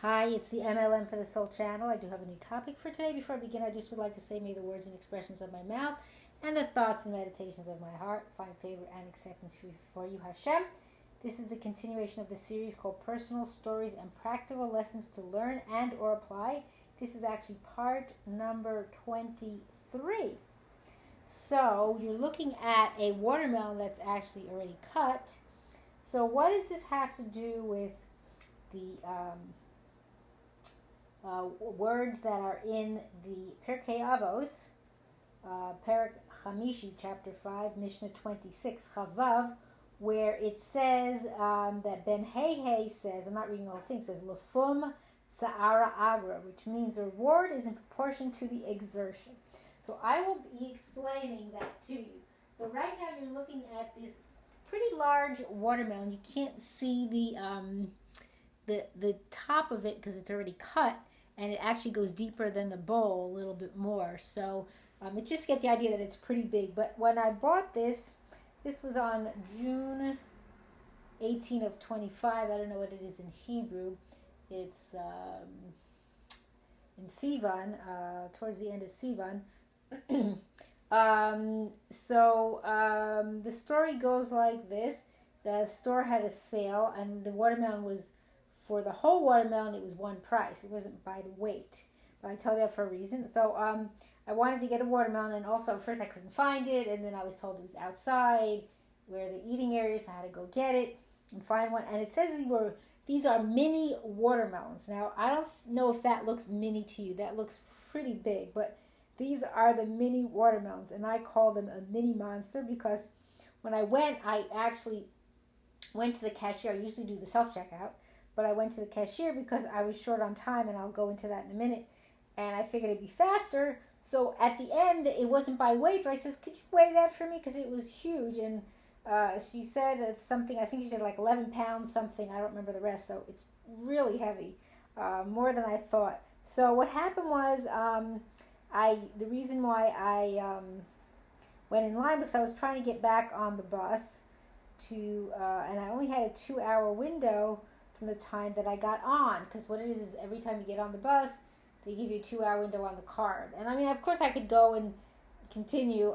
Hi, it's the MLM for the Soul channel. I do have a new topic for today. Before I begin, I just would like to say, may the words and expressions of my mouth and the thoughts and meditations of my heart find favor and acceptance for you, Hashem. This is the continuation of the series called Personal Stories and Practical Lessons to Learn and or Apply. This is actually part number 23. So you're looking at a watermelon that's actually already cut. So what does this have to do with the words that are in the Pirkei Avos, Parak Chamishi, chapter 5, Mishnah 26, Chavav, where it says that Ben Hey says, I'm not reading the whole thing, says, Lefum TZA'ARAH AGRA, which means the reward is in proportion to the exertion. So I will be explaining that to you. So right now you're looking at this pretty large watermelon. You can't see the top of it because it's already cut, and it actually goes deeper than the bowl a little bit more. So it just get the idea that it's pretty big. But when I bought this was on June 18 of 25. I don't know what it is in Hebrew. It's in Sivan, towards the end of Sivan. The story goes like this. The store had a sale, and the watermelon was, for the whole watermelon, it was one price. It wasn't by the weight. But I tell you that for a reason. So I wanted to get a watermelon, and also at first I couldn't find it, and then I was told it was outside where the eating area, so I had to go get it and find one. And it says these are mini watermelons. Now, I don't know if that looks mini to you. That looks pretty big, but these are the mini watermelons, and I call them a mini monster because when I actually went to the cashier. I usually do the self-checkout, but I went to the cashier because I was short on time, and I'll go into that in a minute. And I figured it'd be faster. So at the end, it wasn't by weight, but I says, could you weigh that for me? Because it was huge. And she said it's something, I think she said like 11 pounds something. I don't remember the rest. So it's really heavy, more than I thought. So what happened was the reason why I went in line was I was trying to get back on the bus and I only had a 2-hour window from the time that I got on, because what it is every time you get on the bus, they give you a 2-hour window on the card. And I mean, of course I could go and continue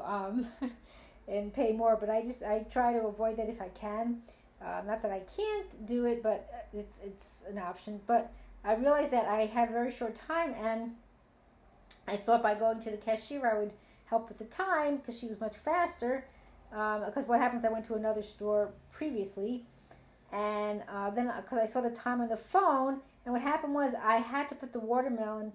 and pay more, but I try to avoid that if I can. Not that I can't do it, but it's an option. But I realized that I had a very short time, and I thought by going to the cashier I would help with the time because she was much faster. Because what happens, I went to another store previously, and then because I saw the time on the phone, and what happened was I had to put the watermelon.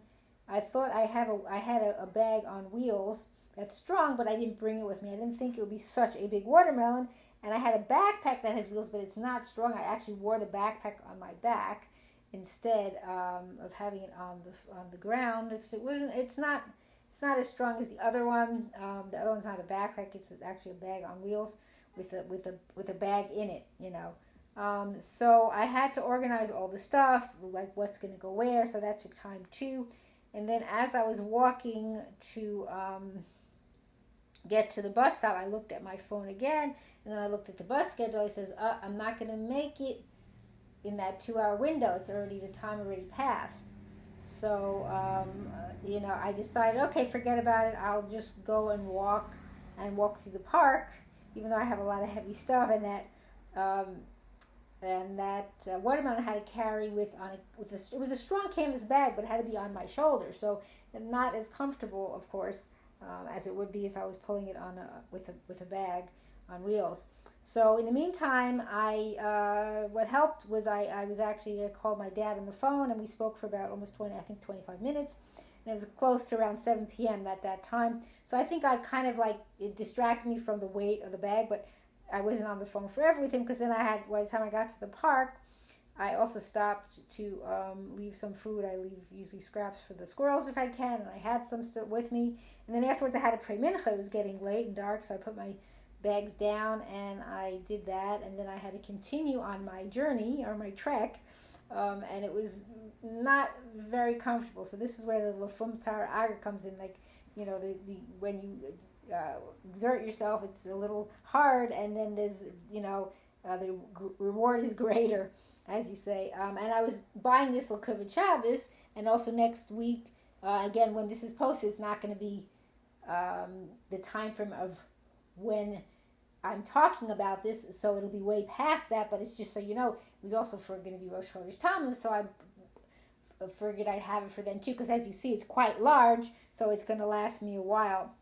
I thought I had a bag on wheels that's strong, but I didn't bring it with me. I didn't think it would be such a big watermelon, and I had a backpack that has wheels, but it's not strong. I actually wore the backpack on my back instead of having it on the ground, because it's not as strong as the other one. The other one's not a backpack; it's actually a bag on wheels with a bag in it. So I had to organize all the stuff, like what's going to go where. So that took time too. And then as I was walking to get to the bus stop, I looked at my phone again, and then I looked at the bus schedule. It says, I'm not going to make it in that 2-hour window. The time already passed. So, I decided, okay, forget about it. I'll just go and walk through the park, even though I have a lot of heavy stuff, and that watermelon I had to carry it was a strong canvas bag, but it had to be on my shoulder, so not as comfortable, of course, as it would be if I was pulling it on with a bag on wheels. So in the meantime, what helped was I called my dad on the phone, and we spoke for about almost 25 minutes, and it was close to around 7 p.m. at that time. So I think I kind of it distracted me from the weight of the bag, but I wasn't on the phone for everything, because then by the time I got to the park, I also stopped to leave some food. I leave usually scraps for the squirrels if I can, and I had some still with me. And then afterwards I had to pray Mincha. It was getting late and dark, so I put my bags down and I did that, and then I had to continue on my journey or my trek, and it was not very comfortable. So this is where the Lefum TZA'ARAH comes in, when you exert yourself, it's a little hard, and then there's the reward is greater. as you say. And I was buying this L'Kuvit Shabbos, and also next week, again, when this is posted, it's not going to be the time frame of when I'm talking about this, so it'll be way past that, but it's just so you know, it was also going to be Rosh Chodesh Tammuz, so I figured I'd have it for then too, because as you see, it's quite large, so it's going to last me a while.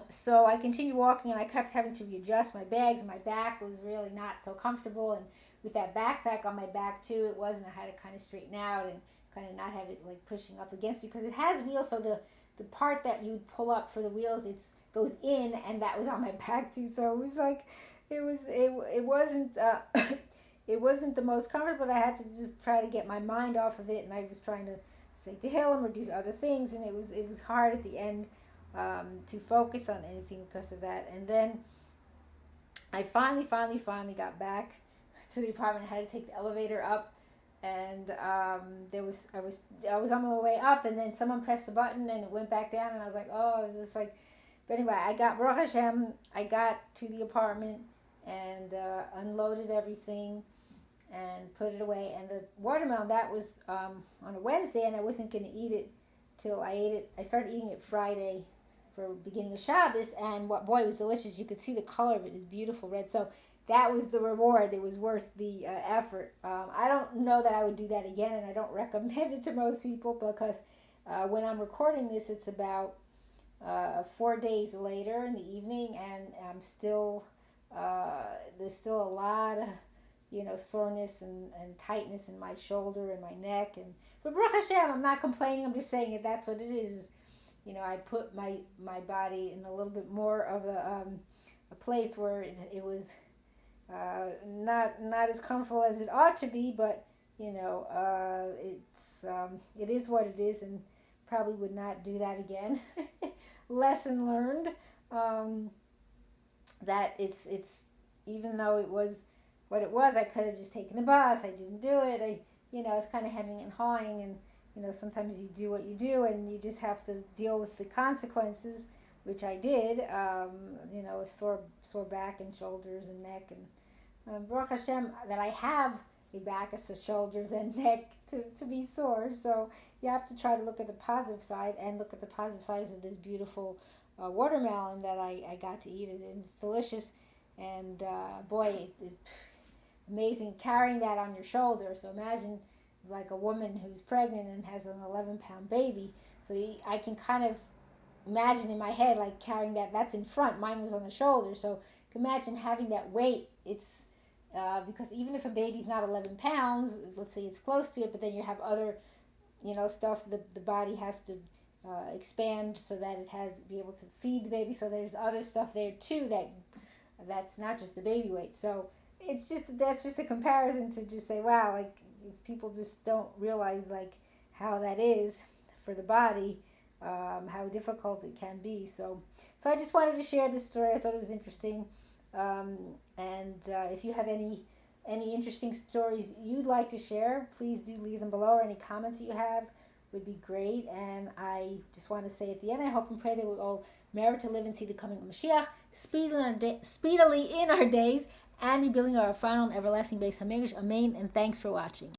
So I continued walking, and I kept having to readjust my bags. My back was really not so comfortable, and with that backpack on my back too, it wasn't. I had to kind of straighten out and kind of not have it like pushing up against, because it has wheels, so the part that you pull up for the wheels, goes in, and that was on my back too. So it was like, it wasn't it wasn't the most comfortable, but I had to just try to get my mind off of it, and I was trying to say Tehillim or do other things, and it was hard at the end to focus on anything because of that. And then I finally got back to the apartment. I had to take the elevator up, and I was on my way up, and then someone pressed the button and it went back down, and I was like, oh, it was just like. But anyway, Baruch Hashem, I got to the apartment and unloaded everything and put it away. And the watermelon, that was on a Wednesday, and I wasn't going to eat it till I ate it. I started eating it Friday for beginning of Shabbos, and boy, it was delicious. You could see the color of it is beautiful red. So that was the reward. It was worth the effort. I don't know that I would do that again, and I don't recommend it to most people, because when I'm recording this, it's about 4 days later in the evening, and I'm still there's still a lot of soreness and tightness in my shoulder and my neck. But Baruch Hashem, I'm not complaining. I'm just saying if that's what it is. I put my body in a little bit more of a place where it was not as comfortable as it ought to be, but it's it is what it is, and probably would not do that again. Lesson learned. That it's even though it was what it was, I could have just taken the bus. I didn't do it. I was kind of hemming and hawing, and sometimes you do what you do, and you just have to deal with the consequences, which I did. A sore back and shoulders and neck, and Baruch Hashem that I have a back, a shoulders and neck to be sore. So you have to try to look at the positive side, and look at the positive sides of this beautiful watermelon that I got to eat it, and it's delicious. And boy, amazing carrying that on your shoulder. So imagine like a woman who's pregnant and has an 11-pound baby. So I can kind of imagine in my head like carrying that's in front. Mine was on the shoulder. So imagine having that weight. It's because even if a baby's not 11 pounds, let's say it's close to it, but then you have other stuff the body has to expand so that it has be able to feed the baby. So there's other stuff there too that's not just the baby weight. So that's just a comparison to just say, wow, like if people just don't realize like how that is for the body, how difficult it can be. So I just wanted to share this story. I thought it was interesting. And if you have any interesting stories you'd like to share, please do leave them below, or any comments that you have would be great. And I just want to say at the end, I hope and pray that we'll all merit to live and see the coming of Mashiach speedily in our days, and rebuilding our final and everlasting base Hamegish. Amen. And thanks for watching.